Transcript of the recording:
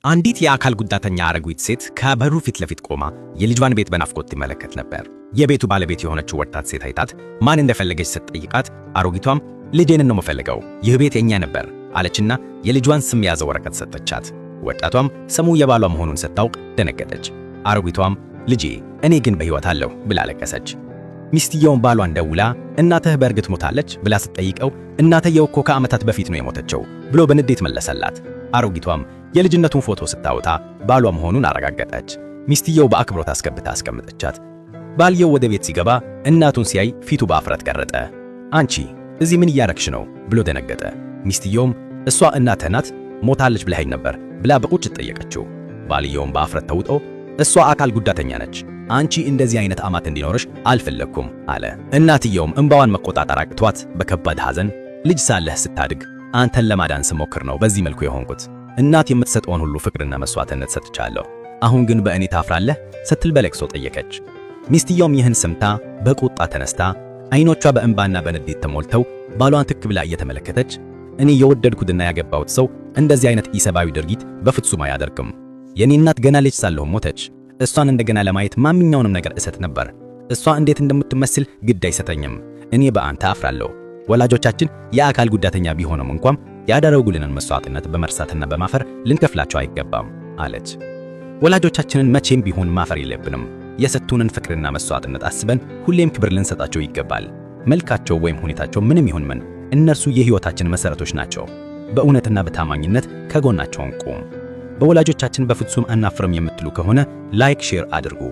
አንዲት የአካል ጉዳተኛ አረጋዊት ሴት ከበሩ ፊት ለፊት ቆማ የልጇን ቤት በናፍቆት ትመለከት ነበር። የቤቱ ባለቤት የሆነችው ወጣት ሴት አይታት ማን እንደፈለገች ስትጠይቃት አሮጊቷም ልጄን ነው የምፈልገው፣ ይህ ቤት የኛ ነበር አለችና የልጇን ስም የያዘ ወረቀት ሰጠቻት። ወጣቷም ስሙ የባሏ መሆኑን ስታውቅ ደነገጠች። አሮጊቷም ልጄ እኔ ግን በሕይወት አለሁ ብላ ለቀሰች። ሚስትየውን ባሏን ደውላ እናትህ በእርግጥ ሞታለች ብላ ስትጠይቀው እናትየው እኮ ከዓመታት በፊት ነው የሞተችው ብሎ በንዴት መለሰላት። አሮጊቷም የልጅነቱን ፎቶ ስታወጣ ባሏ መሆኑን አረጋገጠች። ሚስትየው በአክብሮት አስገብታ አስቀመጠቻት። ባልየው ወደ ቤት ሲገባ እናቱን ሲያይ ፊቱ በአፍረት ቀረጠ። አንቺ እዚህ ምን እያረግሽ ነው ብሎ ደነገጠ። ሚስትየውም እሷ እናትህ ናት ሞታለች ብለኸኝ ነበር ብላ በቁጭት ጠየቀችው። ባልየውም በአፍረት ተውጦ እሷ አካል ጉዳተኛ ነች፣ አንቺ እንደዚህ አይነት አማት እንዲኖርሽ አልፈለኩም አለ። እናትየውም እንባዋን መቆጣጠር አቅቷት በከባድ ሐዘን ልጅ ሳለህ ስታድግ አንተን ለማዳን ስሞክር ነው በዚህ መልኩ የሆንኩት። እናት የምትሰጠውን ሁሉ ፍቅርና መስዋዕትነት ሰጥቻለሁ፣ አሁን ግን በእኔ ታፍራለህ ስትል በለቅሶ ጠየቀች። ሚስትየውም ይህን ሰምታ በቁጣ ተነስታ አይኖቿ በእንባና በንዴት ተሞልተው ባሏን ትክ ብላ እየተመለከተች እኔ የወደድኩትና ያገባሁት ሰው እንደዚህ አይነት ኢሰብአዊ ድርጊት በፍጹም አያደርግም። የኔ እናት ገና ልጅ ሳለሁ ሞተች። እሷን እንደገና ለማየት ማንኛውንም ነገር እሰጥ ነበር። እሷ እንዴት እንደምትመስል ግድ አይሰጠኝም። እኔ በአንተ አፍራለሁ። ወላጆቻችን የአካል ጉዳተኛ ቢሆኑም እንኳን ያደረጉልንን መስዋዕትነት በመርሳትና በማፈር ልንከፍላቸው አይገባም አለች። ወላጆቻችንን መቼም ቢሆን ማፈር የለብንም። የሰጡንን ፍቅርና መስዋዕትነት አስበን ሁሌም ክብር ልንሰጣቸው ይገባል። መልካቸው ወይም ሁኔታቸው ምንም ይሁን ምን እነርሱ የሕይወታችን መሰረቶች ናቸው። በእውነትና በታማኝነት ከጎናቸው ቁም። በወላጆቻችን በፍጹም አናፍርም የምትሉ ከሆነ ላይክ፣ ሼር አድርጉ።